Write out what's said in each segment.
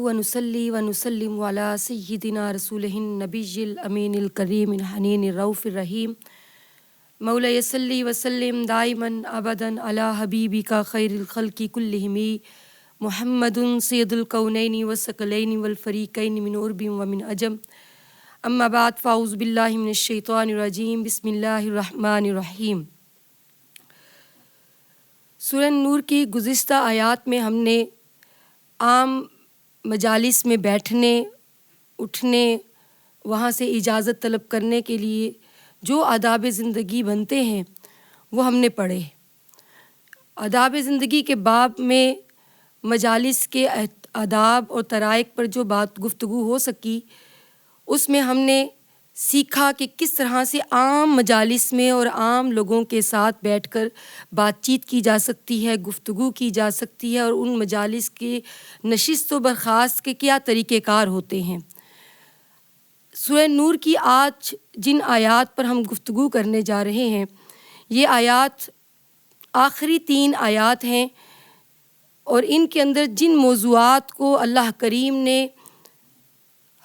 ونصلي ونسلم على سيدنا رسوله النبي الأمين الكريم الحنين الرؤوف الرحيم مولاي صل وسلم دائما أبدا على حبيبك خير الخلق كلهم محمد سيد الكونين والثقلين والفريقين من عرب ومن عجم اما بعد فاعوذ باللہ من الشیطان الرجیم بسم اللہ الرحمن الرحیم۔ سورہ نور کی گزشتہ آیات میں ہم نے عام مجالس میں بیٹھنے اٹھنے وہاں سے اجازت طلب کرنے کے لیے جو آداب زندگی بنتے ہیں وہ ہم نے پڑھے۔ آداب زندگی کے باب میں مجالس کے آداب اور طرائق پر جو گفتگو ہو سکی اس میں ہم نے سیکھا کہ کس طرح سے عام مجالس میں اور عام لوگوں کے ساتھ بیٹھ کر بات چیت کی جا سکتی ہے، گفتگو کی جا سکتی ہے، اور ان مجالس کے نشست و برخاست کے کیا طریقہ کار ہوتے ہیں۔ سورہ نور کی آج جن آیات پر ہم گفتگو کرنے جا رہے ہیں یہ آیات آخری 3 آیات ہیں، اور ان کے اندر جن موضوعات کو اللہ کریم نے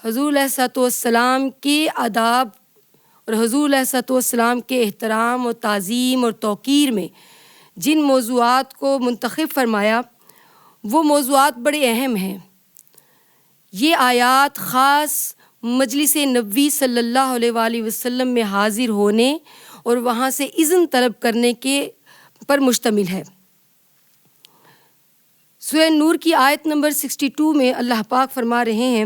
حضور علیہ الصلوۃ والسلام کے آداب اور حضور علیہ الصلوۃ والسلام کے احترام اور تعظیم اور توقیر میں جن موضوعات کو منتخب فرمایا وہ موضوعات بڑے اہم ہیں۔ یہ آیات خاص مجلس نبوی صلی اللہ علیہ وآلہ وسلم میں حاضر ہونے اور وہاں سے اذن طلب کرنے کے پر مشتمل ہے۔ سورہ نور کی آیت نمبر 62 میں اللہ پاک فرما رہے ہیں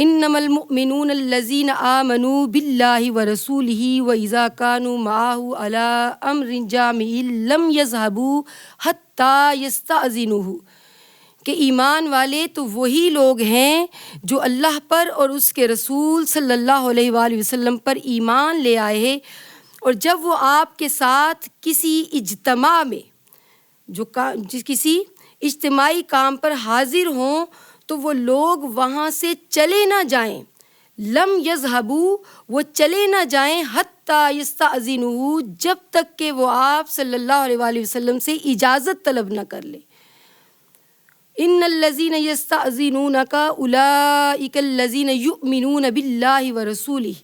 انما المؤمنون الذین آمنوا باللہ ورسولہ واذا كانوا معه على امر جامع لم يذهبوا حتى يستأذنوه، کہ ایمان والے تو وہی لوگ ہیں جو اللہ پر اور اس کے رسول صلی اللہ علیہ وآلہ وسلم پر ایمان لے آئے ہیں، اور جب وہ آپ کے ساتھ کسی اجتماع میں کسی اجتماعی کام پر حاضر ہوں تو وہ لوگ وہاں سے چلے نہ جائیں، لم یذہبوا، وہ چلے نہ جائیں، حتیٰ یستأذنوہ، جب تک کہ وہ آپ صلی اللہ علیہ وآلہ وسلم سے اجازت طلب نہ کر لے۔ ان الذین یستأذنونک اولئک الذین یؤمنون باللہ ورسولہ،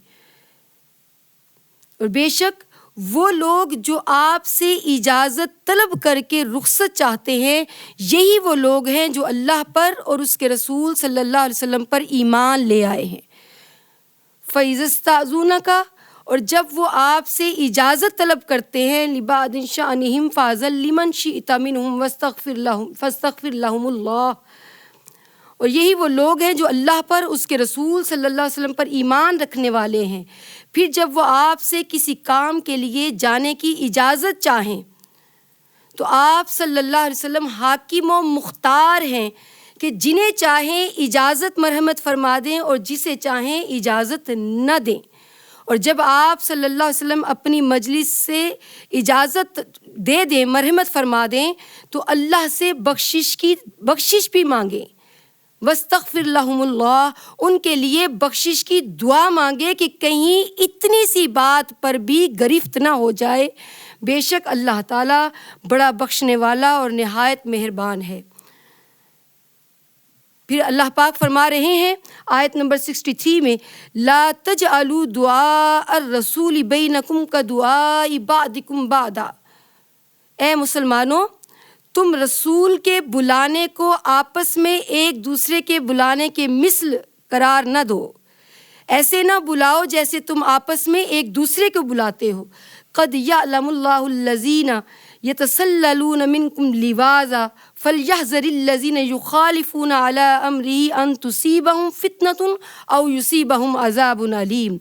اور بے شک وہ لوگ جو آپ سے اجازت طلب کر کے رخصت چاہتے ہیں یہی وہ لوگ ہیں جو اللہ پر اور اس کے رسول صلی اللہ علیہ وسلم پر ایمان لے آئے ہیں۔ فَإِذَا اسْتَأْذَنُوكَ، اور جب وہ آپ سے اجازت طلب کرتے ہیں لِبَعْضِ شَأْنِهِمْ فَأْذَن لِمَنْ شِئْتَ مِنْهُمْ وَاسْتَغْفِرْ لَهُمُ اللَّهُ، اور یہی وہ لوگ ہیں جو اللہ پر اس کے رسول صلی اللہ علیہ وسلم پر ایمان رکھنے والے ہیں، پھر جب وہ آپ سے کسی کام کے لیے جانے کی اجازت چاہیں تو آپ صلی اللہ علیہ وسلم حاکم و مختار ہیں کہ جنہیں چاہیں اجازت مرحمت فرما دیں اور جسے چاہیں اجازت نہ دیں، اور جب آپ صلی اللہ علیہ وسلم اپنی مجلس سے اجازت دے دیں، مرحمت فرما دیں، تو اللہ سے بخشش بھی مانگیں، وَاسْتَغْفِرْ لَهُمُ اللَّهُ، ان کے لیے بخشش کی دعا مانگے کہ کہیں اتنی سی بات پر بھی گرفت نہ ہو جائے، بے شک اللہ تعالیٰ بڑا بخشنے والا اور نہایت مہربان ہے۔ پھر اللہ پاک فرما رہے ہیں آیت نمبر 63 میں لا تجعلوا دعاء الرسول بینکم کدعاء بعضکم بعضا، اے مسلمانوں تم رسول کے بلانے کو آپس میں ایک دوسرے کے بلانے کے مثل قرار نہ دو، ایسے نہ بلاؤ جیسے تم آپس میں ایک دوسرے کو بلاتے ہو۔ قد یعلم اللہ الذین یتسللون منکم لواذا فلیحذر الذین یخالفون علی امرہ ان تصیبہم فتنۃ او یصیبہم عذاب علیم،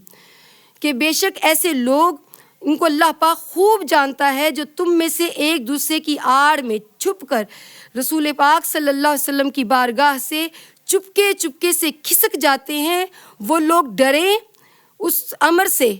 کہ بے شک ایسے لوگ ان کو اللہ پاک خوب جانتا ہے جو تم میں سے ایک دوسرے کی آڑ میں چھپ کر رسول پاک صلی اللہ علیہ وسلم کی بارگاہ سے چپکے سے کھسک جاتے ہیں، وہ لوگ ڈریں اس امر سے،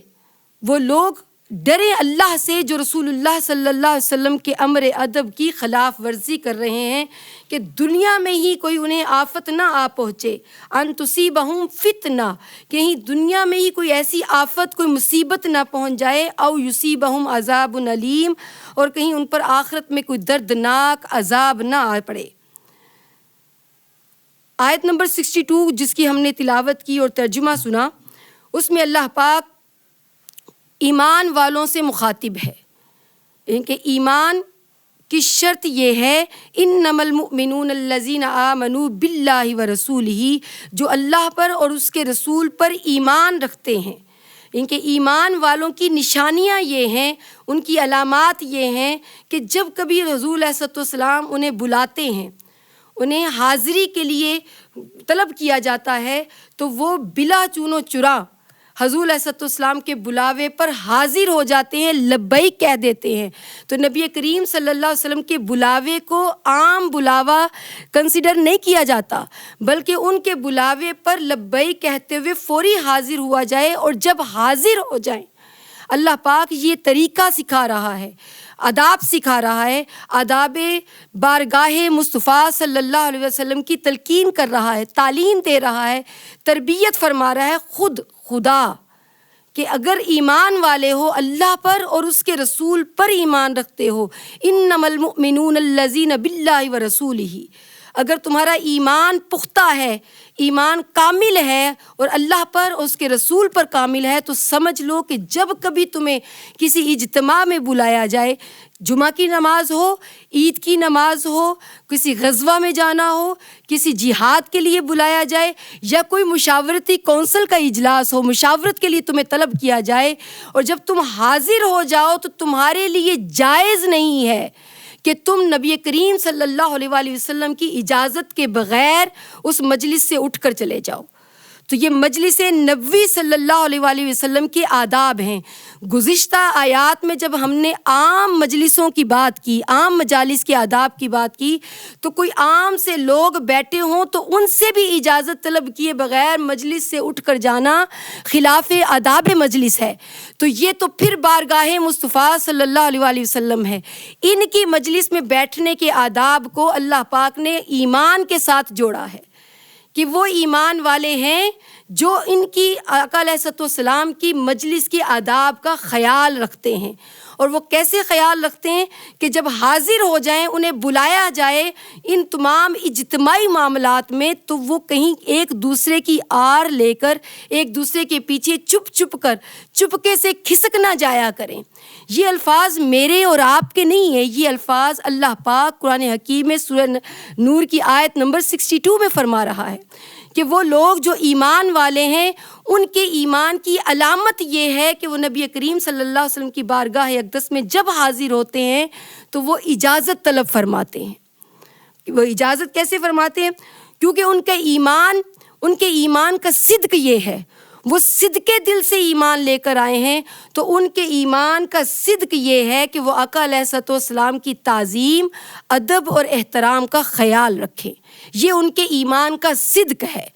وہ لوگ ڈریں اللہ سے جو رسول اللہ صلی اللہ علیہ وسلم کے امر ادب کی خلاف ورزی کر رہے ہیں، کہ دنیا میں ہی کوئی انہیں آفت نہ آ پہنچے، ان تصیبہم فتنہ، کہیں دنیا میں ہی کوئی ایسی آفت کوئی مصیبت نہ پہنچ جائے، او یصیبہم عذاب علیم، اور کہیں ان پر آخرت میں کوئی دردناک عذاب نہ آ پڑے۔ آیت نمبر 62 جس کی ہم نے تلاوت کی اور ترجمہ سنا، اس میں اللہ پاک ایمان والوں سے مخاطب ہے، ان کے ایمان کی شرط یہ ہے، انما المؤمنون الذین آمنوا باللہ ورسولہ، جو اللہ پر اور اس کے رسول پر ایمان رکھتے ہیں۔ ان کے ایمان والوں کی نشانیاں یہ ہیں، ان کی علامات یہ ہیں کہ جب کبھی حضور علیہ الصلوۃ والسلام انہیں بلاتے ہیں، انہیں حاضری کے لیے طلب کیا جاتا ہے، تو وہ بلا چون و چرا حضور علیہ الصلوۃ والسلام کے بلاوے پر حاضر ہو جاتے ہیں، لبیک کہہ دیتے ہیں۔ تو نبی کریم صلی اللہ علیہ وسلم کے بلاوے کو عام بلاوا کنسیڈر نہیں کیا جاتا، بلکہ ان کے بلاوے پر لبیک کہتے ہوئے فوری حاضر ہوا جائے، اور جب حاضر ہو جائیں اللہ پاک یہ طریقہ سکھا رہا ہے، آداب سکھا رہا ہے، آداب بارگاہ مصطفیٰ صلی اللہ علیہ وسلم کی تلقین کر رہا ہے، تعلیم دے رہا ہے، تربیت فرما رہا ہے خود خدا، کہ اگر ایمان والے ہو، اللہ پر اور اس کے رسول پر ایمان رکھتے ہو، انما المؤمنون الذین باللہ ورسولہ، اگر تمہارا ایمان پختہ ہے، ایمان کامل ہے اور اللہ پر اور اس کے رسول پر کامل ہے، تو سمجھ لو کہ جب کبھی تمہیں کسی اجتماع میں بلایا جائے، جمعہ کی نماز ہو، عید کی نماز ہو، کسی غزوہ میں جانا ہو، کسی جہاد کے لیے بلایا جائے، یا کوئی مشاورتی کونسل کا اجلاس ہو، مشاورت کے لیے تمہیں طلب کیا جائے، اور جب تم حاضر ہو جاؤ تو تمہارے لیے جائز نہیں ہے کہ تم نبی کریم صلی اللہ علیہ وآلہ وسلم کی اجازت کے بغیر اس مجلس سے اٹھ کر چلے جاؤ۔ تو یہ مجلس نبوی صلی اللہ علیہ وآلہ وسلم کے آداب ہیں۔ گزشتہ آیات میں جب ہم نے عام مجلسوں کی بات کی، عام مجالس کے آداب کی بات کی، تو کوئی عام سے لوگ بیٹھے ہوں تو ان سے بھی اجازت طلب کیے بغیر مجلس سے اٹھ کر جانا خلاف آداب مجلس ہے۔ تو یہ تو پھر بارگاہ مصطفیٰ صلی اللہ علیہ وآلہ وسلم ہے۔ ان کی مجلس میں بیٹھنے کے آداب کو اللہ پاک نے ایمان کے ساتھ جوڑا ہے، کہ وہ ایمان والے ہیں جو ان کی آقا علیہ الصلوۃ والسلام کی مجلس کی آداب کا خیال رکھتے ہیں۔ اور وہ کیسے خیال رکھتے ہیں کہ جب حاضر ہو جائیں، انہیں بلایا جائے ان تمام اجتماعی معاملات میں، تو وہ کہیں ایک دوسرے کی آڑ لے کر ایک دوسرے کے پیچھے چپکے سے کھسک نہ جایا کریں۔ یہ الفاظ میرے اور آپ کے نہیں ہیں، یہ الفاظ اللہ پاک قرآن حکیم میں سورہ نور کی آیت نمبر 62 میں فرما رہا ہے کہ وہ لوگ جو ایمان والے ہیں، ان کے ایمان کی علامت یہ ہے کہ وہ نبی کریم صلی اللہ علیہ وسلم کی بارگاہ اقدس میں جب حاضر ہوتے ہیں تو وہ اجازت طلب فرماتے ہیں۔ وہ اجازت کیسے فرماتے ہیں؟ کیونکہ ان کے ایمان کا صدق یہ ہے، وہ صدقے دل سے ایمان لے کر آئے ہیں، تو ان کے ایمان کا صدق یہ ہے کہ وہ آقا علیہ الصلوۃ والسلام کی تعظیم، ادب اور احترام کا خیال رکھیں۔ یہ ان کے ایمان کا صدق ہے،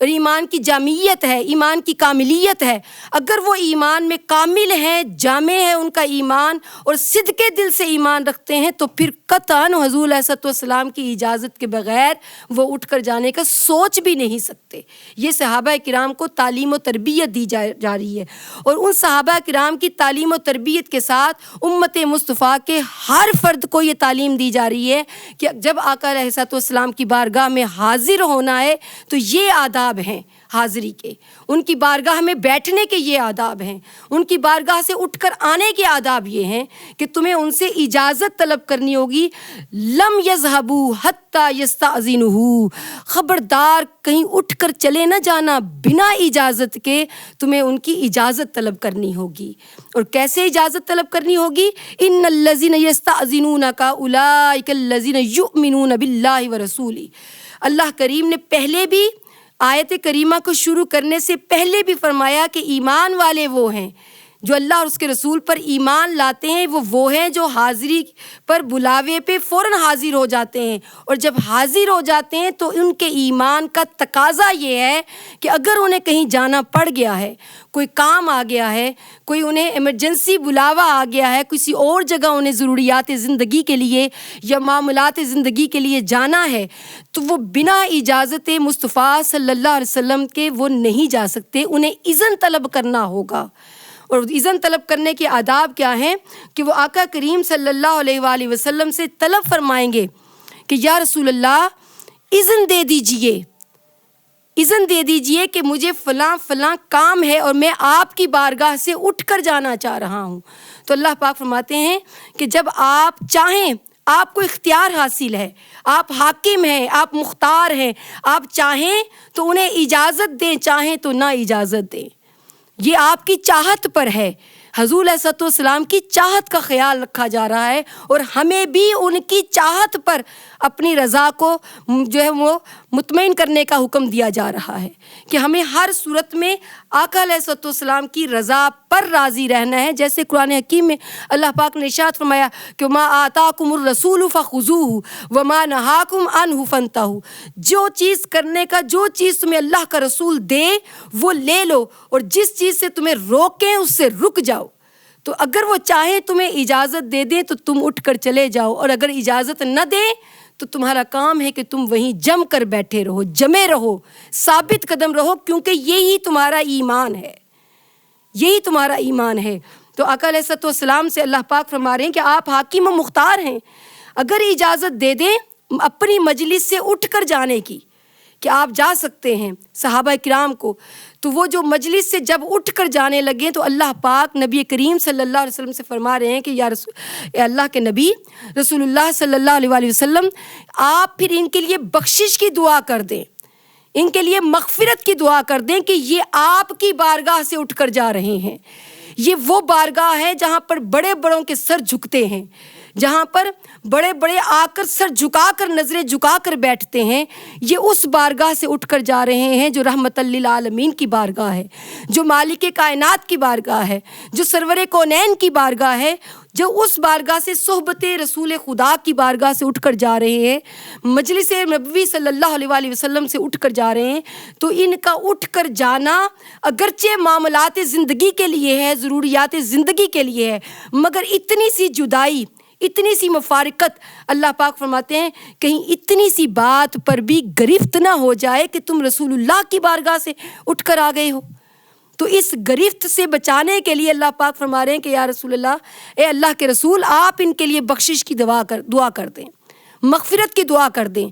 اور ایمان کی جامعیت ہے، ایمان کی کاملیت ہے۔ اگر وہ ایمان میں کامل ہیں، جامع ہے ان کا ایمان، اور صدقے دل سے ایمان رکھتے ہیں، تو پھر قطعاً حضور علیہ الصلوۃ والسلام کی اجازت کے بغیر وہ اٹھ کر جانے کا سوچ بھی نہیں سکتے۔ یہ صحابہ کرام کو تعلیم و تربیت دی جا رہی ہے، اور ان صحابہ کرام کی تعلیم و تربیت کے ساتھ امت مصطفیٰ کے ہر فرد کو یہ تعلیم دی جا رہی ہے کہ جب آقا علیہ الصلوۃ والسلام کی بارگاہ میں حاضر ہونا ہے تو یہ آداب ہیں حاضری کے، ان کی بارگاہ میں بیٹھنے کے یہ آداب ہیں، ان کی بارگاہ سے اٹھ کر آنے کے آداب یہ ہیں کہ تمہیں ان سے اجازت طلب کرنی ہوگی۔ لم یذهبوا حتی یستأذنوہ، خبردار کہیں اٹھ کر چلے نہ جانا، بنا اجازت کے تمہیں ان کی اجازت طلب کرنی ہوگی۔ اور کیسے اجازت طلب کرنی ہوگی؟ ان الذین یستأذنونک اولئک الذین یؤمنون باللہ ورسولہ۔ اللہ کریم نے پہلے بھی آیت کریمہ کو شروع کرنے سے پہلے بھی فرمایا کہ ایمان والے وہ ہیں جو اللہ اور اس کے رسول پر ایمان لاتے ہیں، وہ ہیں جو حاضری پر بلاوے پہ فوراً حاضر ہو جاتے ہیں، اور جب حاضر ہو جاتے ہیں تو ان کے ایمان کا تقاضا یہ ہے کہ اگر انہیں کہیں جانا پڑ گیا ہے، کوئی کام آ گیا ہے، کوئی انہیں ایمرجنسی بلاوا آ گیا ہے، کسی اور جگہ انہیں ضروریات زندگی کے لیے یا معاملات زندگی کے لیے جانا ہے، تو وہ بنا اجازت مصطفیٰ صلی اللہ علیہ وسلم کے وہ نہیں جا سکتے، انہیں اذن طلب کرنا ہوگا۔ اور اذن طلب کرنے کے آداب کیا ہیں کہ وہ آقا کریم صلی اللہ علیہ وآلہ وسلم سے طلب فرمائیں گے کہ یا رسول اللہ اذن دے دیجئے، اذن دے دیجئے کہ مجھے فلاں فلاں کام ہے اور میں آپ کی بارگاہ سے اٹھ کر جانا چاہ رہا ہوں۔ تو اللہ پاک فرماتے ہیں کہ جب آپ چاہیں، آپ کو اختیار حاصل ہے، آپ حاکم ہیں، آپ مختار ہیں، آپ چاہیں تو انہیں اجازت دیں، چاہیں تو نہ اجازت دیں، یہ آپ کی چاہت پر ہے۔ حضور علیہ السلام کی چاہت کا خیال رکھا جا رہا ہے، اور ہمیں بھی ان کی چاہت پر اپنی رضا کو جو ہے وہ مطمئن کرنے کا حکم دیا جا رہا ہے کہ ہمیں ہر صورت میں آقا علیہ السلام کی رضا پر راضی رہنا ہے۔ جیسے قرآن حکیم میں اللہ پاک نے ارشاد فرمایا کہ ما آتاکم الرسول فخذوہ وما نہاکم عنہ فانتہوا، جو چیز کرنے کا، جو چیز تمہیں اللہ کا رسول دے وہ لے لو، اور جس چیز سے تمہیں روکیں اس سے رک جاؤ۔ تو اگر وہ چاہیں تمہیں اجازت دے دیں تو تم اٹھ کر چلے جاؤ، اور اگر اجازت نہ دیں تو تمہارا کام ہے کہ تم وہیں جم کر بیٹھے رہو، جمے رہو، ثابت قدم رہو، کیونکہ یہی تمہارا ایمان ہے، یہی تمہارا ایمان ہے۔ تو آقا علیہ السلام سے اللہ پاک فرما رہے ہیں کہ آپ حاکم و مختار ہیں، اگر اجازت دے دیں اپنی مجلس سے اٹھ کر جانے کی کہ آپ جا سکتے ہیں صحابہ کرام کو، تو وہ جو مجلس سے جب اٹھ کر جانے لگے تو اللہ پاک نبی کریم صلی اللہ علیہ وسلم سے فرما رہے ہیں کہ یا اے اللہ کے نبی رسول اللہ صلی اللہ علیہ وسلم، آپ پھر ان کے لیے بخشش کی دعا کر دیں، ان کے لیے مغفرت کی دعا کر دیں کہ یہ آپ کی بارگاہ سے اٹھ کر جا رہے ہیں۔ یہ وہ بارگاہ ہے جہاں پر بڑے بڑوں کے سر جھکتے ہیں، جہاں پر بڑے بڑے آ کر سر جھکا کر، نظریں جھکا کر بیٹھتے ہیں، یہ اس بارگاہ سے اٹھ کر جا رہے ہیں جو رحمت للعالمین کی بارگاہ ہے، جو مالک کائنات کی بارگاہ ہے، جو سرور کونین کی بارگاہ ہے، جو اس بارگاہ سے صحبت رسول خدا کی بارگاہ سے اٹھ کر جا رہے ہیں، مجلس نبوی صلی اللہ علیہ وسلم سے اٹھ کر جا رہے ہیں۔ تو ان کا اٹھ کر جانا اگرچہ معاملات زندگی کے لیے ہے، ضروریات زندگی کے لیے ہے، مگر اتنی سی جدائی، اتنی سی مفارقت، اللہ پاک فرماتے ہیں کہیں اتنی سی بات پر بھی گرفت نہ ہو جائے کہ تم رسول اللہ کی بارگاہ سے اٹھ کر آ گئے ہو۔ تو اس گرفت سے بچانے کے لیے اللہ پاک فرما رہے ہیں کہ یا رسول اللہ، اے اللہ کے رسول، آپ ان کے لیے بخشش کی دعا کر دیں، مغفرت کی دعا کر دیں۔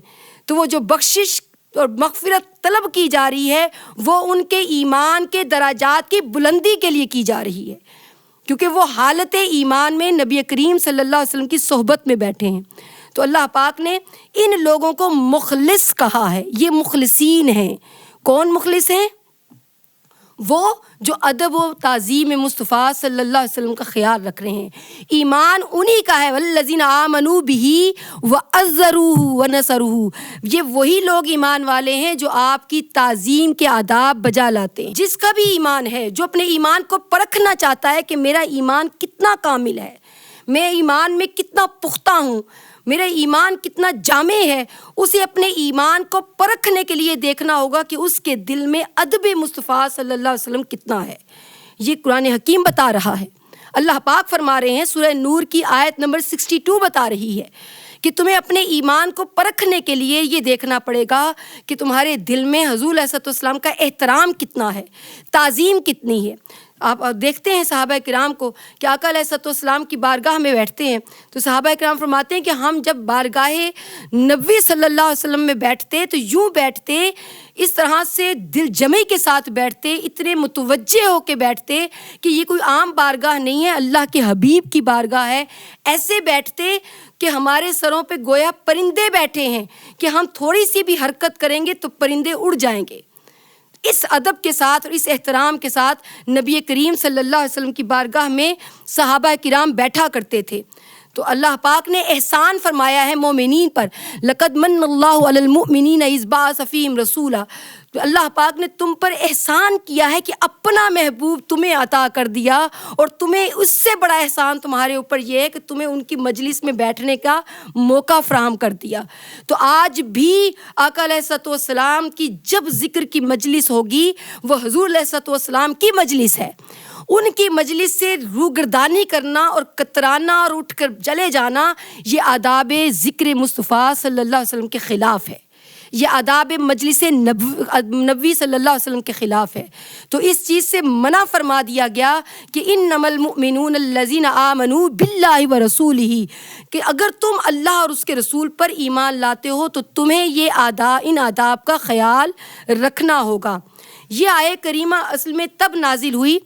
تو وہ جو بخشش اور مغفرت طلب کی جا رہی ہے وہ ان کے ایمان کے درجات کی بلندی کے لیے کی جا رہی ہے، کیونکہ وہ حالت ایمان میں نبی کریم صلی اللہ علیہ وسلم کی صحبت میں بیٹھے ہیں۔ تو اللہ پاک نے ان لوگوں کو مخلص کہا ہے، یہ مخلصین ہیں۔ کون مخلص ہیں؟ وہ جو ادب و تعظیم مصطفیٰ صلی اللہ علیہ وسلم کا خیال رکھ رہے ہیں۔ ایمان انہی کا ہے، والذین آمنوا بہ وعزروہ ونصروہ، یہ وہی لوگ ایمان والے ہیں جو آپ کی تعظیم کے آداب بجا لاتے ہیں۔ جس کا بھی ایمان ہے، جو اپنے ایمان کو پرکھنا چاہتا ہے کہ میرا ایمان کتنا کامل ہے، میں ایمان میں کتنا پختہ ہوں، میرا ایمان کتنا جامع ہے، اسے اپنے ایمان کو پرکھنے کے لیے دیکھنا ہوگا کہ اس کے دل میں ادب مصطفیٰ صلی اللہ علیہ وسلم کتنا ہے۔ یہ قرآن حکیم بتا رہا ہے۔ اللہ پاک فرما رہے ہیں، سورہ نور کی آیت نمبر 62 بتا رہی ہے کہ تمہیں اپنے ایمان کو پرکھنے کے لیے یہ دیکھنا پڑے گا کہ تمہارے دل میں حضور علیہ السلام کا احترام کتنا ہے، تعظیم کتنی ہے۔ آپ دیکھتے ہیں صحابہ کرام کو کہ آقا علیہ السلام کی بارگاہ میں بیٹھتے ہیں تو صحابہ کرام فرماتے ہیں کہ ہم جب بارگاہ نبوی صلی اللہ علیہ وسلم میں بیٹھتے تو یوں بیٹھتے، اس طرح سے دل جمعی کے ساتھ بیٹھتے، اتنے متوجہ ہو کے بیٹھتے کہ یہ کوئی عام بارگاہ نہیں ہے، اللہ کے حبیب کی بارگاہ ہے۔ ایسے بیٹھتے کہ ہمارے سروں پہ گویا پرندے بیٹھے ہیں کہ ہم تھوڑی سی بھی حرکت کریں گے تو پرندے اڑ جائیں گے۔ اس ادب کے ساتھ اور اس احترام کے ساتھ نبی کریم صلی اللہ علیہ وسلم کی بارگاہ میں صحابہ کرام بیٹھا کرتے تھے۔ تو اللہ پاک نے احسان فرمایا ہے مومنین پر، لقد من اللہ علی المؤمنین اذ بعث فیہم رسولا، تو اللہ پاک نے تم پر احسان کیا ہے کہ اپنا محبوب تمہیں عطا کر دیا، اور تمہیں اس سے بڑا احسان تمہارے اوپر یہ ہے کہ تمہیں ان کی مجلس میں بیٹھنے کا موقع فراہم کر دیا۔ تو آج بھی آقا علیہ السلام کی جب ذکر کی مجلس ہوگی وہ حضور علیہ السلام کی مجلس ہے، ان کی مجلس سے روگردانی کرنا اور کترانا اور اٹھ کر چلے جانا یہ آداب ذکر مصطفیٰ صلی اللہ علیہ وسلم کے خلاف ہے، یہ آداب مجلس نبوی صلی اللہ علیہ وسلم کے خلاف ہے. تو اس چیز سے منع فرما دیا گیا کہ انما المؤمنون الذین آمنوا باللہ ورسولہ، کہ اگر تم اللہ اور اس کے رسول پر ایمان لاتے ہو تو تمہیں یہ ان آداب کا خیال رکھنا ہوگا. یہ آیہ کریمہ اصل میں تب نازل ہوئی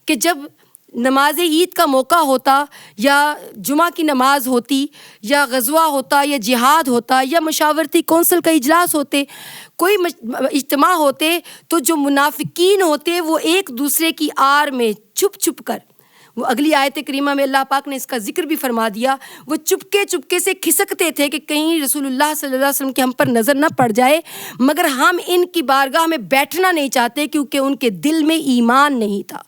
کہ جب نماز عید کا موقع ہوتا، یا جمعہ کی نماز ہوتی، یا غزوہ ہوتا، یا جہاد ہوتا، یا مشاورتی کونسل کا اجلاس ہوتے، کوئی اجتماع ہوتے، تو جو منافقین ہوتے وہ ایک دوسرے کی آڑ میں چھپ چھپ کر، وہ اگلی آیت کریمہ میں اللہ پاک نے اس کا ذکر بھی فرما دیا، وہ چپکے سے کھسکتے تھے کہ کہیں رسول اللہ صلی اللہ علیہ وسلم کے ہم پر نظر نہ پڑ جائے، مگر ہم ان کی بارگاہ میں بیٹھنا نہیں چاہتے کیونکہ ان کے دل میں ایمان نہیں تھا،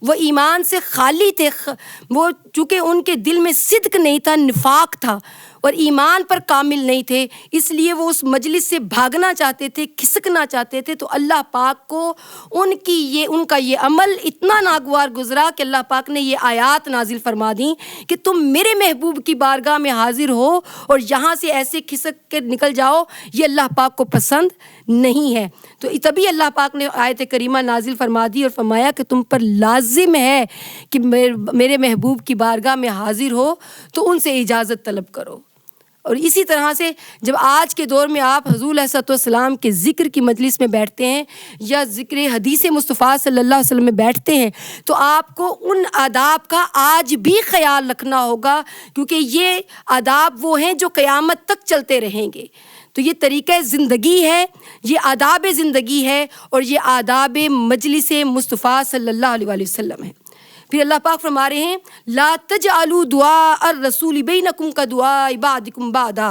وہ ایمان سے خالی تھے، وہ چونکہ ان کے دل میں صدق نہیں تھا، نفاق تھا اور ایمان پر کامل نہیں تھے، اس لیے وہ اس مجلس سے بھاگنا چاہتے تھے، کھسکنا چاہتے تھے. تو اللہ پاک کو ان کا یہ عمل اتنا ناگوار گزرا کہ اللہ پاک نے یہ آیات نازل فرما دیں کہ تم میرے محبوب کی بارگاہ میں حاضر ہو اور یہاں سے ایسے کھسک کے نکل جاؤ، یہ اللہ پاک کو پسند نہیں ہے. تو تبھی اللہ پاک نے آیت کریمہ نازل فرما دی اور فرمایا کہ تم پر لازم ہے کہ میرے محبوب کی بارگاہ میں حاضر ہو تو ان سے اجازت طلب کرو. اور اسی طرح سے جب آج کے دور میں آپ حضور علیہ السلام کے ذکر کی مجلس میں بیٹھتے ہیں یا ذکر حدیث مصطفیٰ صلی اللہ علیہ وسلم میں بیٹھتے ہیں تو آپ کو ان آداب کا آج بھی خیال رکھنا ہوگا، کیونکہ یہ آداب وہ ہیں جو قیامت تک چلتے رہیں گے. تو یہ طریقہ زندگی ہے، یہ آداب زندگی ہے، اور یہ آداب مجلس مصطفیٰ صلی اللہ علیہ وسلم ہے. پھر اللہ پاک فرما رہے ہیں لا تجعلوا دعاء الرسول بینکم کدعاء بعضکم بعضا.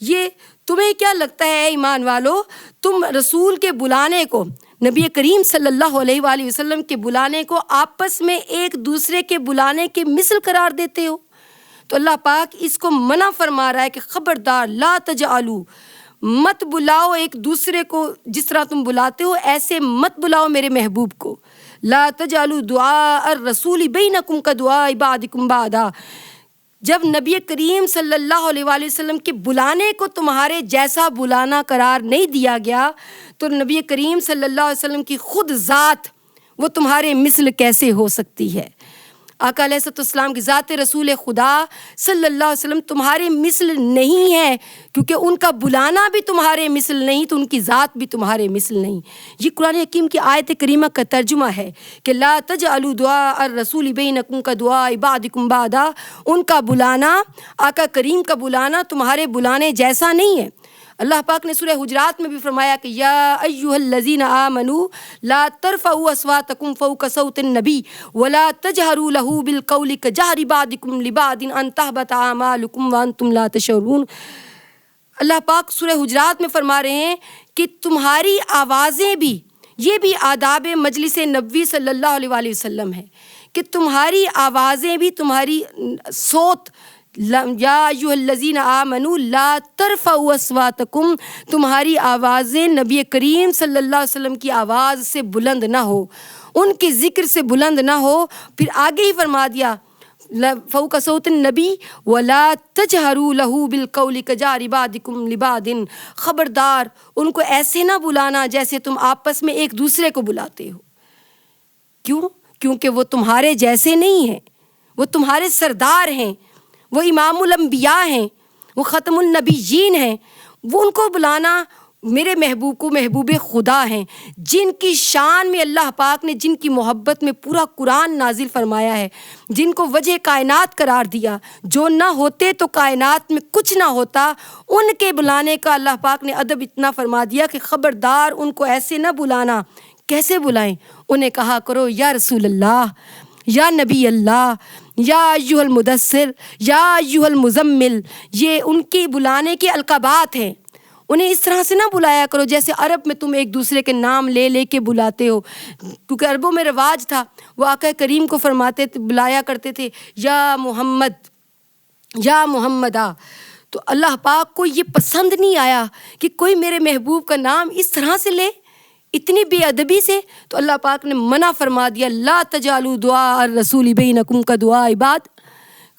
یہ تمہیں کیا لگتا ہے ایمان والو، تم رسول کے بلانے کو، نبی کریم صلی اللہ علیہ وآلہ وسلم کے بلانے کو آپس میں ایک دوسرے کے بلانے کے مثل قرار دیتے ہو؟ تو اللہ پاک اس کو منع فرما رہا ہے کہ خبردار، لا تجعلوا، مت بلاؤ ایک دوسرے کو جس طرح تم بلاتے ہو ایسے مت بلاؤ میرے محبوب کو. لا تجعلوا دعاء الرسول بینکم کدعاء بعضکم بعضا. جب نبی کریم صلی اللہ علیہ وآلہ وسلم کے بلانے کو تمہارے جیسا بلانا قرار نہیں دیا گیا تو نبی کریم صلی اللہ علیہ وسلم کی خود ذات وہ تمہارے مثل کیسے ہو سکتی ہے؟ آقا علیہ السلام کی ذات رسول خدا صلی اللہ علیہ وسلم تمہارے مثل نہیں ہے، کیونکہ ان کا بلانا بھی تمہارے مثل نہیں تو ان کی ذات بھی تمہارے مثل نہیں. یہ قرآن حکیم کی آیت کریمہ کا ترجمہ ہے کہ لا تجعلوا دعاء الرسول بینکم کدعاء بعضکم بعضا. ان کا بلانا، آقا کریم کا بلانا تمہارے بلانے جیسا نہیں ہے. اللہ پاک نے سورہ حجرات میں بھی فرمایا کہ یا ایھا الذین آمنوا لا ترفعوا اصواتکم فوق صوت النبی ولا تجہروا لہ بالقول کجہر بعضکم لبعض ان تحبط اعمالکم وانتم لا تشعرون. اللہ پاک سورہ حجرات میں فرما رہے ہیں کہ تمہاری آوازیں بھی، یہ بھی آداب مجلس نبوی صلی اللہ علیہ وآلہ وسلم ہے کہ تمہاری آوازیں بھی، تمہاری صوت، یا ایھا الذین آمنوا لا ترفعوا اصواتکم، تمہاری آوازیں نبی کریم صلی اللہ علیہ وسلم کی آواز سے بلند نہ ہو، ان کے ذکر سے بلند نہ ہو. پھر آگے ہی فرما دیا فوق صوت النبی ولا تجہروا لہ بالقول کجہر بعضکم لبعض. خبردار ان کو ایسے نہ بلانا جیسے تم آپس میں ایک دوسرے کو بلاتے ہو. کیوں؟ کیونکہ وہ تمہارے جیسے نہیں ہیں، وہ تمہارے سردار ہیں، وہ امام الانبیاء ہیں، وہ ختم النبیین ہیں. وہ ان کو بلانا، میرے محبوب کو محبوب خدا ہیں جن کی شان میں اللہ پاک نے، جن کی محبت میں پورا قرآن نازل فرمایا ہے، جن کو وجہ کائنات قرار دیا، جو نہ ہوتے تو کائنات میں کچھ نہ ہوتا. ان کے بلانے کا اللہ پاک نے ادب اتنا فرما دیا کہ خبردار ان کو ایسے نہ بلانا. کیسے بلائیں؟ انہیں کہا کرو یا رسول اللہ، یا نبی اللہ، یا ایھا المدثر، یا ایھا المزمل. یہ ان کے بلانے کے القابات ہیں. انہیں اس طرح سے نہ بلایا کرو جیسے عرب میں تم ایک دوسرے کے نام لے لے کے بلاتے ہو، کیونکہ عربوں میں رواج تھا. وہ آقا کریم کو فرماتے تھے، بلایا کرتے تھے یا محمد، یا محمدہ. تو اللہ پاک کو یہ پسند نہیں آیا کہ کوئی میرے محبوب کا نام اس طرح سے لے، اتنی بے ادبی سے. تو اللہ پاک نے منع فرما دیا لا تجعلوا دعاء الرسول بینکم کدعاء بعض.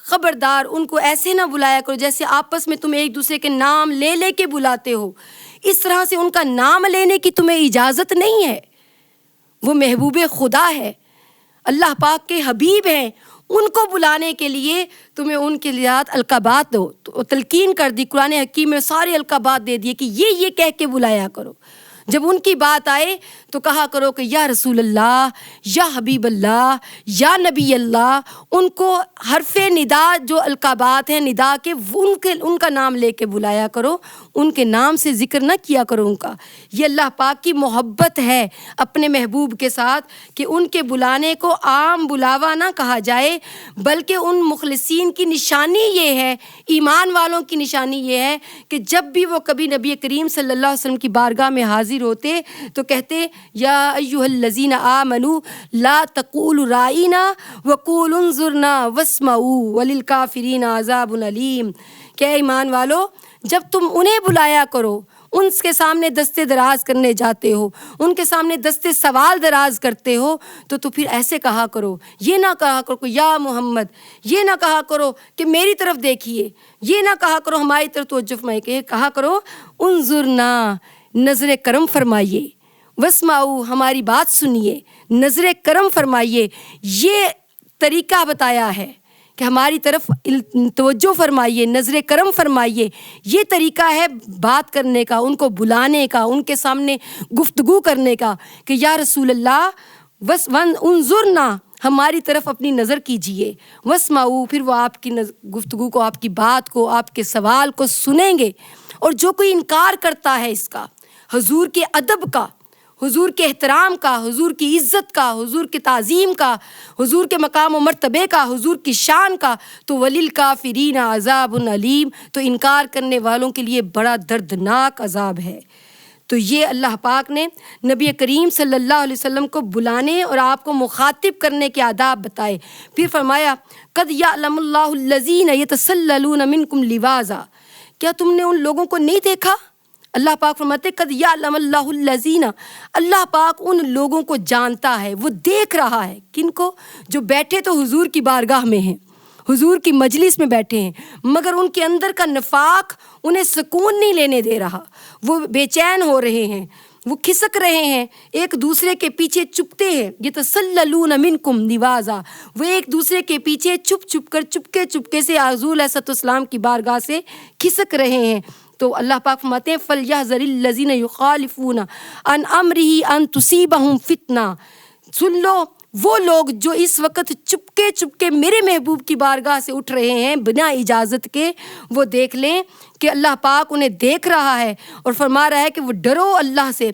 خبردار ان کو ایسے نہ بلایا کرو جیسے آپس میں تم ایک دوسرے کے نام لے لے کے بلاتے ہو. اس طرح سے ان کا نام لینے کی تمہیں اجازت نہیں ہے۔ وہ محبوب خدا ہے، اللہ پاک کے حبیب ہیں، ان کو بلانے کے لیے تمہیں ان کے لیے القابات دو، تو تلقین کر دی۔ قرآن حکیم میں سارے القابات دے دیے کہ یہ کہہ کے بلایا کرو۔ جب ان کی بات آئے تو کہا کرو کہ یا رسول اللہ، یا حبیب اللہ، یا نبی اللہ۔ ان کو حرف ندا جو القابات ہیں ندا کے، ان کا نام لے کے بلایا کرو، ان کے نام سے ذکر نہ کیا کرو ان کا۔ یہ اللہ پاک کی محبت ہے اپنے محبوب کے ساتھ کہ ان کے بلانے کو عام بلاوا نہ کہا جائے، بلکہ ان مخلصین کی نشانی یہ ہے، ایمان والوں کی نشانی یہ ہے کہ جب بھی وہ کبھی نبی کریم صلی اللہ علیہ وسلم کی بارگاہ میں حاضر ہوتے تو کہتے یا ایھا الذین آمنوا لا تقولوا رائینا وقولوا انظرنا واسمعوا وللکافرین عذاب علیم، کہ ایمان والو جب تم انہیں بلایا کرو، ان کے سامنے دستے دراز کرنے جاتے ہو، ان کے سامنے دستے سوال دراز کرتے ہو، تو پھر ایسے کہا کرو، یہ نہ کہا کرو کہ یا محمد، یہ نہ کہا کرو کہ میری طرف دیکھیے، یہ نہ کہا کرو ہماری طرف توجہ فرمائیے، کہ کہا کرو انظرنا، نظر کرم فرمائیے، واسمعوا، ہماری بات سنیے، نظر کرم فرمائیے۔ یہ طریقہ بتایا ہے کہ ہماری طرف توجہ فرمائیے، نظر کرم فرمائیے۔ یہ طریقہ ہے بات کرنے کا، ان کو بلانے کا، ان کے سامنے گفتگو کرنے کا، کہ یا رسول اللہ انظرنا، ہماری طرف اپنی نظر کیجئے، واسمعوا، پھر وہ آپ کی گفتگو کو، آپ کی بات کو، آپ کے سوال کو سنیں گے۔ اور جو کوئی انکار کرتا ہے اس کا، حضور کے ادب کا، حضور کے احترام کا، حضور کی عزت کا، حضور کی تعظیم کا، حضور کے مقام و مرتبے کا، حضور کی شان کا، تو وللکافرین عذاب علیم، تو انکار کرنے والوں کے لیے بڑا دردناک عذاب ہے۔ تو یہ اللہ پاک نے نبی کریم صلی اللہ علیہ وسلم کو بلانے اور آپ کو مخاطب کرنے کے آداب بتائے۔ پھر فرمایا قد یعلم اللہ الذین یتسللون منکم لواذا، کیا تم نے ان لوگوں کو نہیں دیکھا؟ اللہ پاک فرماتے قد یعلم اللہ الذین، اللہ پاک ان لوگوں کو جانتا ہے، وہ دیکھ رہا ہے۔ کن کو؟ جو بیٹھے تو حضور کی بارگاہ میں ہیں، حضور کی مجلس میں بیٹھے ہیں، مگر ان کے اندر کا نفاق انہیں سکون نہیں لینے دے رہا، وہ بے چین ہو رہے ہیں، وہ کھسک رہے ہیں، ایک دوسرے کے پیچھے چپتے ہیں۔ یتسللون منکم لواذا، وہ ایک دوسرے کے پیچھے چپکے سے حضور علیہ السلام کی بارگاہ سے کھسک رہے ہیں۔ تو اللہ پاک فرماتے ہیں فَلْيَحْذَرِ الَّذِينَ يُخَالِفُونَ عَنْ أَمْرِهِ أَن تُصِيبَهُمْ فِتْنَةٌ، سن لو وہ لوگ جو اس وقت چپکے میرے محبوب کی بارگاہ سے اٹھ رہے ہیں بنا اجازت کے، وہ دیکھ لیں کہ اللہ پاک انہیں دیکھ رہا ہے اور فرما رہا ہے کہ وہ ڈرو اللہ سے۔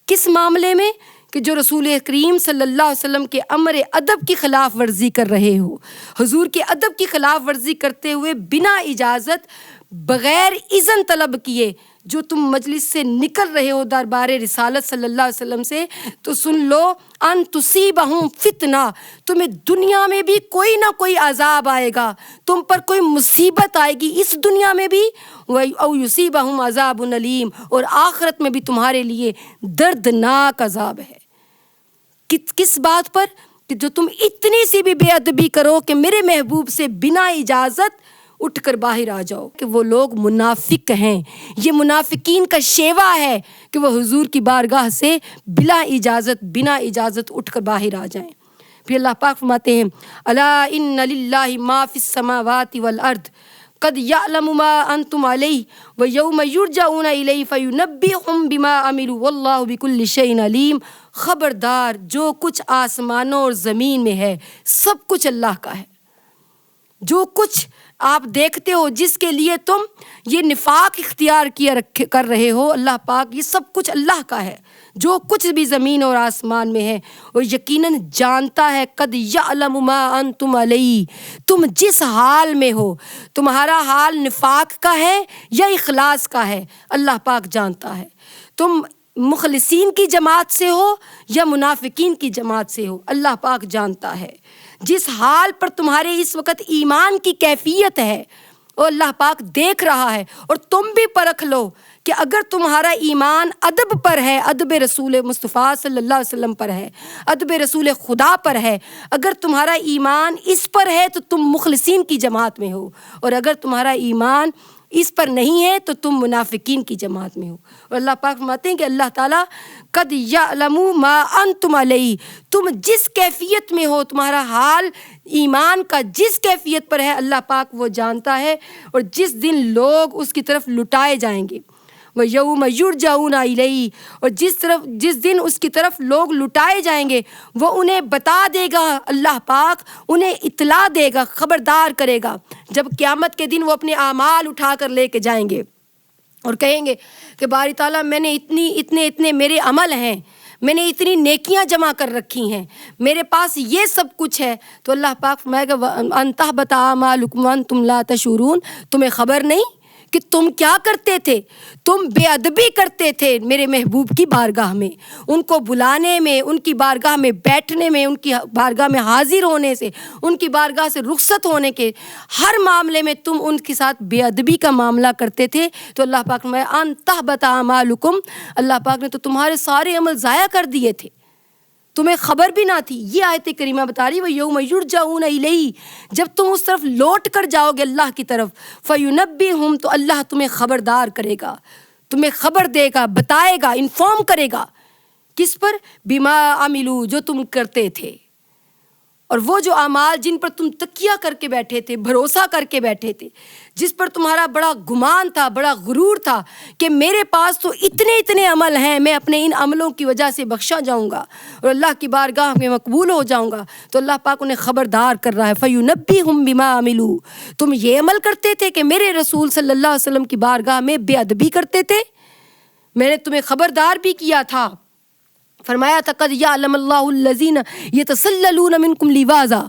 کس معاملے میں؟ کہ جو رسول کریم صلی اللہ علیہ وسلم کے امر ادب کی خلاف ورزی کر رہے ہو، حضور کے ادب کی خلاف ورزی کرتے ہوئے بنا اجازت، بغیر اذن طلب کیے جو تم مجلس سے نکل رہے ہو دربار رسالت صلی اللہ علیہ وسلم سے، تو سن لو ان تصیبہم فتنہ، تمہیں دنیا میں بھی کوئی نہ کوئی عذاب آئے گا، تم پر کوئی مصیبت آئے گی اس دنیا میں بھی، او یصیبہم عذاب علیم، اور آخرت میں بھی تمہارے لیے دردناک عذاب ہے۔ کس بات پر؟ کہ جو تم اتنی سی بھی بے ادبی کرو کہ میرے محبوب سے بنا اجازت اٹھ کر باہر آ جاؤ، کہ وہ لوگ منافق ہیں۔ یہ منافقین کا شیوا ہے کہ وہ حضور کی بارگاہ سے بنا اجازت اٹھ کر باہر آ جائیں۔ پھر اللہ پاک فرماتے ہیں الا ان للہ ما فی السماوات والارض قد یعلم ما انتم علیہ ویوم یرجعون الیہ فینبئہم بما عملوا واللہ بکل شیء علیم۔ خبردار، جو کچھ آسمانوں اور زمین میں ہے سب کچھ اللہ کا ہے۔ جو کچھ آپ دیکھتے ہو، جس کے لیے تم یہ نفاق اختیار کر رہے ہو، اللہ پاک یہ سب کچھ اللہ کا ہے۔ جو کچھ بھی زمین اور آسمان میں ہے وہ یقیناً جانتا ہے۔ قد یعلم ما انتم علیہ، تم جس حال میں ہو، تمہارا حال نفاق کا ہے یا اخلاص کا ہے، اللہ پاک جانتا ہے۔ تم مخلصین کی جماعت سے ہو یا منافقین کی جماعت سے ہو، اللہ پاک جانتا ہے۔ جس حال پر تمہارے اس وقت ایمان کی کیفیت ہے وہ اللہ پاک دیکھ رہا ہے، اور تم بھی پرکھ لو کہ اگر تمہارا ایمان ادب پر ہے، ادب رسول مصطفیٰ صلی اللہ علیہ وسلم پر ہے، ادب رسول خدا پر ہے، اگر تمہارا ایمان اس پر ہے تو تم مخلصین کی جماعت میں ہو، اور اگر تمہارا ایمان اس پر نہیں ہے تو تم منافقین کی جماعت میں ہو۔ اور اللہ پاک فرماتے ہیں کہ اللہ تعالیٰ قد یعلم ما انتم علیہ، تم جس کیفیت میں ہو، تمہارا حال ایمان کا جس کیفیت پر ہے اللہ پاک وہ جانتا ہے۔ اور جس دن لوگ اس کی طرف لٹائے جائیں گے، وَيَوْمَ يُرْجَعُونَ إِلَيْهِ، اور جس دن اس کی طرف لوگ لٹائے جائیں گے وہ انہیں بتا دے گا، اللہ پاک انہیں اطلاع دے گا، خبردار کرے گا۔ جب قیامت کے دن وہ اپنے اعمال اٹھا کر لے کے جائیں گے اور کہیں گے کہ باری تعالیٰ میں نے اتنے میرے عمل ہیں، میں نے اتنی نیکیاں جمع کر رکھی ہیں، میرے پاس یہ سب کچھ ہے، تو اللہ پاک فرمائے گا وَأَن تَحْبَطَ أَعْمَالُكُمْ وَأَنْتُمْ لَا تَشْعُرُونَ، تمہیں خبر نہیں کہ تم کیا کرتے تھے؟ تم بے ادبی کرتے تھے میرے محبوب کی بارگاہ میں، ان کو بلانے میں، ان کی بارگاہ میں بیٹھنے میں، ان کی بارگاہ میں حاضر ہونے سے، ان کی بارگاہ سے رخصت ہونے کے ہر معاملے میں تم ان کے ساتھ بے ادبی کا معاملہ کرتے تھے۔ تو اللہ پاک نے ان تحبط اعمالکم، اللہ پاک نے تو تمہارے سارے عمل ضائع کر دیے تھے، تمہیں خبر بھی نہ تھی۔ یہ آیت کریمہ بتا رہی وَيَوْمَ يُرْجَعُونَ إِلَيْهِ، جب تم اس طرف لوٹ کر جاؤ گے اللہ کی طرف، فَيُنَبِّئُهُمْ، تو اللہ تمہیں خبردار کرے گا، تمہیں خبر دے گا، بتائے گا، انفارم کرے گا، کس پر؟ بِمَا عَمِلُوا، جو تم کرتے تھے، اور وہ جو اعمال جن پر تم تکیہ کر کے بیٹھے تھے، بھروسہ کر کے بیٹھے تھے، جس پر تمہارا بڑا گمان تھا، بڑا غرور تھا کہ میرے پاس تو اتنے عمل ہیں، میں اپنے ان عملوں کی وجہ سے بخشا جاؤں گا اور اللہ کی بارگاہ میں مقبول ہو جاؤں گا، تو اللہ پاک انہیں خبردار کر رہا ہے فَيُنَبِّئُهُم بِمَا عَمِلُوا، تم یہ عمل کرتے تھے کہ میرے رسول صلی اللہ علیہ وسلم کی بارگاہ میں بے ادبی کرتے تھے، میں نے تمہیں خبردار بھی کیا تھا، فرمایا تھا قد یعلم اللہ الذین یتسللون منکم لواذا،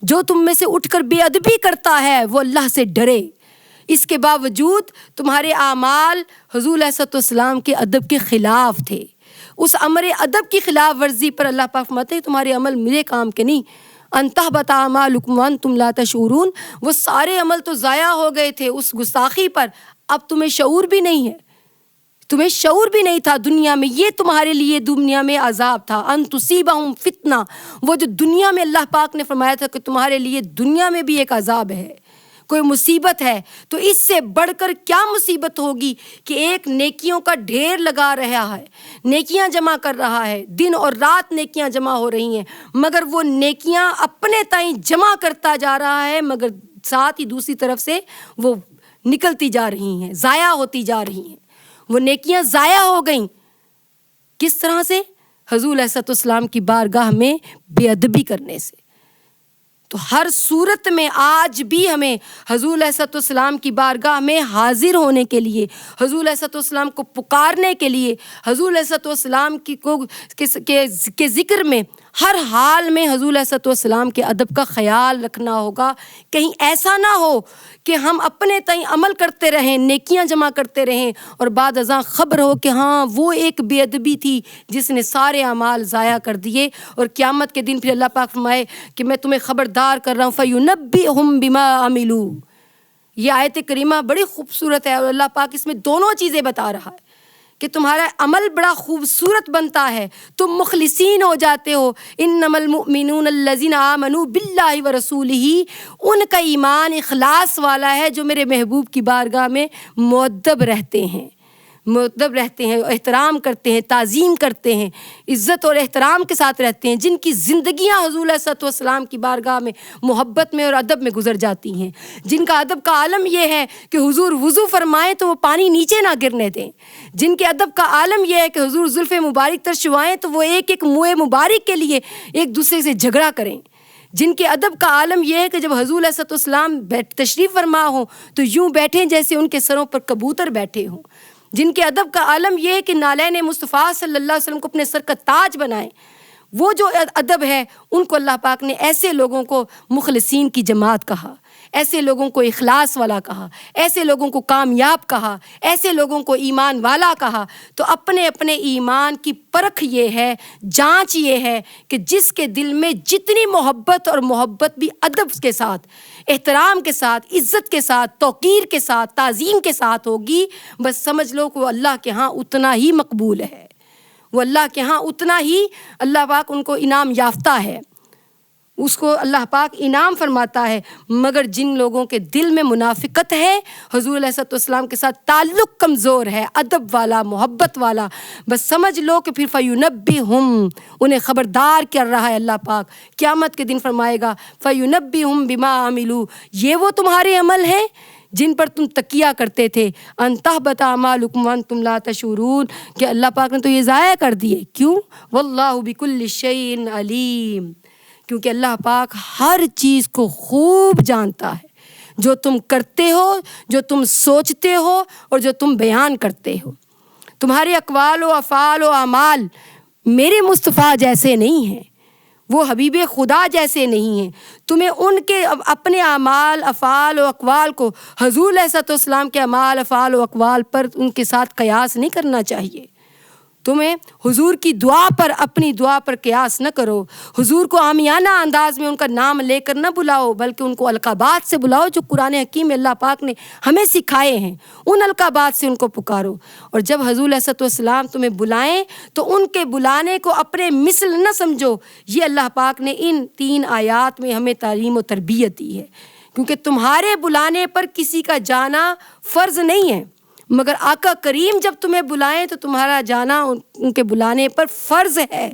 جو تم میں سے اٹھ کر بے ادبی کرتا ہے وہ اللہ سے ڈرے۔ اس کے باوجود تمہارے اعمال حضور علیہ السلام کے ادب کے خلاف تھے، اس امر ادب کی خلاف ورزی پر اللہ پاک فرماتے ہیں تمہارے عمل میرے کام کے نہیں، ان تحبط اعمالکم وانتم لا تشعرون، وہ سارے عمل تو ضائع ہو گئے تھے اس گستاخی پر، اب تمہیں شعور بھی نہیں ہے، تمہیں شعور بھی نہیں تھا دنیا میں، یہ تمہارے لیے دنیا میں عذاب تھا، ان تصیبہم فتنہ، وہ جو دنیا میں اللہ پاک نے فرمایا تھا کہ تمہارے لیے دنیا میں بھی ایک عذاب ہے، کوئی مصیبت ہے، تو اس سے بڑھ کر کیا مصیبت ہوگی کہ ایک نیکیوں کا ڈھیر لگا رہا ہے، نیکیاں جمع کر رہا ہے، دن اور رات نیکیاں جمع ہو رہی ہیں، مگر وہ نیکیاں اپنے تئیں جمع کرتا جا رہا ہے، مگر ساتھ ہی دوسری طرف سے وہ نکلتی جا رہی ہیں، ضائع ہوتی جا رہی ہیں، وہ نیکیاں ضائع ہو گئیں۔ کس طرح سے؟ حضور علیہ السلام کی بارگاہ میں بے ادبی کرنے سے۔ تو ہر صورت میں آج بھی ہمیں حضور علیہ السلام کی بارگاہ میں حاضر ہونے کے لیے، حضور علیہ السلام کو پکارنے کے لیے، حضور علیہ السلام کے ذکر میں ہر حال میں حضور علیہ السلام کے ادب کا خیال رکھنا ہوگا۔ کہیں ایسا نہ ہو کہ ہم اپنے تئیں عمل کرتے رہیں، نیکیاں جمع کرتے رہیں، اور بعد ازاں خبر ہو کہ ہاں وہ ایک بے ادبی تھی جس نے سارے اعمال ضائع کر دیے، اور قیامت کے دن پھر اللہ پاک فرمائے کہ میں تمہیں خبردار کر رہا ہوں فَيُنَبِّئُهُم بِمَا عَمِلُوا۔ یہ آیت کریمہ بڑی خوبصورت ہے، اور اللہ پاک اس میں دونوں چیزیں بتا رہا ہے کہ تمہارا عمل بڑا خوبصورت بنتا ہے، تم مخلصین ہو جاتے ہو۔ انما المؤمنون الذین آمنوا باللہ ورسولہ، ان کا ایمان اخلاص والا ہے جو میرے محبوب کی بارگاہ میں مؤدب رہتے ہیں، احترام کرتے ہیں، تعظیم کرتے ہیں، عزت اور احترام کے ساتھ رہتے ہیں، جن کی زندگیاں حضور علیہ السلام کی بارگاہ میں محبت میں اور ادب میں گزر جاتی ہیں، جن کا ادب کا عالم یہ ہے کہ حضور وضو فرمائیں تو وہ پانی نیچے نہ گرنے دیں، جن کے ادب کا عالم یہ ہے کہ حضور زلف مبارک ترشوائیں تو وہ ایک منہ مبارک کے لیے ایک دوسرے سے جھگڑا کریں، جن کے ادب کا عالم یہ ہے کہ جب حضور علیہ السلام تشریف فرما ہوں تو یوں بیٹھیں جیسے ان کے سروں پر کبوتر بیٹھے ہوں، جن کے ادب کا عالم یہ ہے کہ نالین مصطفیٰ صلی اللہ علیہ وسلم کو اپنے سر کا تاج بنائیں، وہ جو ادب ہے ان کو اللہ پاک نے ایسے لوگوں کو مخلصین کی جماعت کہا، ایسے لوگوں کو اخلاص والا کہا، ایسے لوگوں کو کامیاب کہا، ایسے لوگوں کو ایمان والا کہا۔ تو اپنے اپنے ایمان کی پرکھ یہ ہے، جانچ یہ ہے کہ جس کے دل میں جتنی محبت، اور محبت بھی ادب کے ساتھ، احترام کے ساتھ، عزت کے ساتھ، توقیر کے ساتھ، تعظیم کے ساتھ ہوگی، بس سمجھ لو کہ وہ اللہ کے ہاں اتنا ہی مقبول ہے، وہ اللہ کے ہاں اتنا ہی اللہ پاک ان کو انعام یافتہ ہے، اس کو اللہ پاک انعام فرماتا ہے، مگر جن لوگوں کے دل میں منافقت ہے، حضور علیہ السلام کے ساتھ تعلق کمزور ہے، ادب والا، محبت والا، بس سمجھ لو کہ پھر فَيُنَبِّهُمْ، انہیں خبردار کر رہا ہے اللہ پاک، قیامت کے دن فرمائے گا فَيُنَبِّهُمْ بِمَا عَمِلُوا، یہ وہ تمہارے عمل ہیں جن پر تم تکیہ کرتے تھے، ان تحبط اعمالکم وانتم لا تشعرون، کہ اللہ پاک نے تو یہ ضائع کر دیے. کیوں؟ واللہ بکل شیء علیم، کیونکہ اللہ پاک ہر چیز کو خوب جانتا ہے، جو تم کرتے ہو، جو تم سوچتے ہو اور جو تم بیان کرتے ہو. تمہارے اقوال و افعال و اعمال میرے مصطفیٰ جیسے نہیں ہیں، وہ حبیب خدا جیسے نہیں ہیں. تمہیں ان کے اپنے اعمال، افعال و اقوال کو حضور علیہ السلام کے اعمال، افعال و اقوال پر ان کے ساتھ قیاس نہیں کرنا چاہیے. تمہیں حضور کی دعا پر، اپنی دعا پر قیاس نہ کرو. حضور کو عامیانہ انداز میں ان کا نام لے کر نہ بلاؤ، بلکہ ان کو القابات سے بلاؤ جو قرآن حکیم میں اللہ پاک نے ہمیں سکھائے ہیں. ان القابات سے ان کو پکارو. اور جب حضور علیہ السلام تمہیں بلائیں تو ان کے بلانے کو اپنے مثل نہ سمجھو. یہ اللہ پاک نے ان 3 آیات میں ہمیں تعلیم و تربیت دی ہے، کیونکہ تمہارے بلانے پر کسی کا جانا فرض نہیں ہے، مگر آقا کریم جب تمہیں بلائیں تو تمہارا جانا ان کے بلانے پر فرض ہے.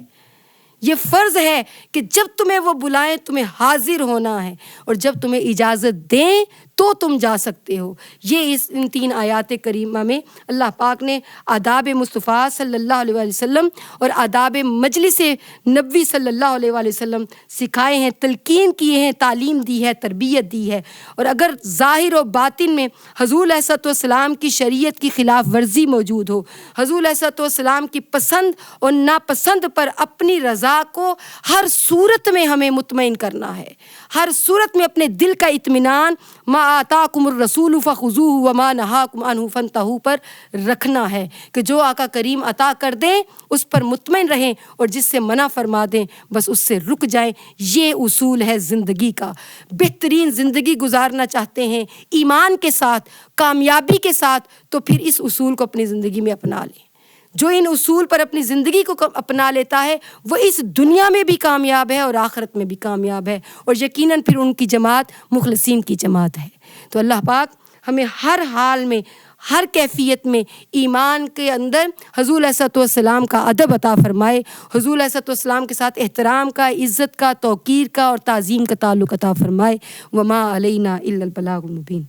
یہ فرض ہے کہ جب تمہیں وہ بلائیں تمہیں حاضر ہونا ہے، اور جب تمہیں اجازت دیں تو تم جا سکتے ہو. یہ ان 3 آیات کریمہ میں اللہ پاک نے آداب مصطفیٰ صلی اللہ علیہ وآلہ وسلم اور آداب مجلس نبوی صلی اللہ علیہ وآلہ وسلم سکھائے ہیں، تلقین کیے ہیں، تعلیم دی ہے، تربیت دی ہے. اور اگر ظاہر و باطن میں حضور علیہ السلام کی شریعت کی خلاف ورزی موجود ہو، حضور علیہ السلام کی پسند اور ناپسند پر اپنی رضا کو ہر صورت میں ہمیں مطمئن کرنا ہے، ہر صورت میں اپنے دل کا اطمینان ما آتاکم الرسول فخذوہ وما نہاکم عنہ فانتہوا پر رکھنا ہے، کہ جو آقا کریم عطا کر دیں اس پر مطمئن رہیں، اور جس سے منع فرما دیں بس اس سے رک جائیں. یہ اصول ہے زندگی کا. بہترین زندگی گزارنا چاہتے ہیں ایمان کے ساتھ، کامیابی کے ساتھ، تو پھر اس اصول کو اپنی زندگی میں اپنا لیں. جو ان اصول پر اپنی زندگی کو اپنا لیتا ہے وہ اس دنیا میں بھی کامیاب ہے اور آخرت میں بھی کامیاب ہے، اور یقیناً پھر ان کی جماعت مخلصین کی جماعت ہے. تو اللہ پاک ہمیں ہر حال میں، ہر کیفیت میں ایمان کے اندر حضور علیہ السلام کا ادب عطا فرمائے، حضور علیہ السلام کے ساتھ احترام کا، عزت کا، توقیر کا اور تعظیم کا تعلق عطا فرمائے. وما علینا الا البلاغ المبین.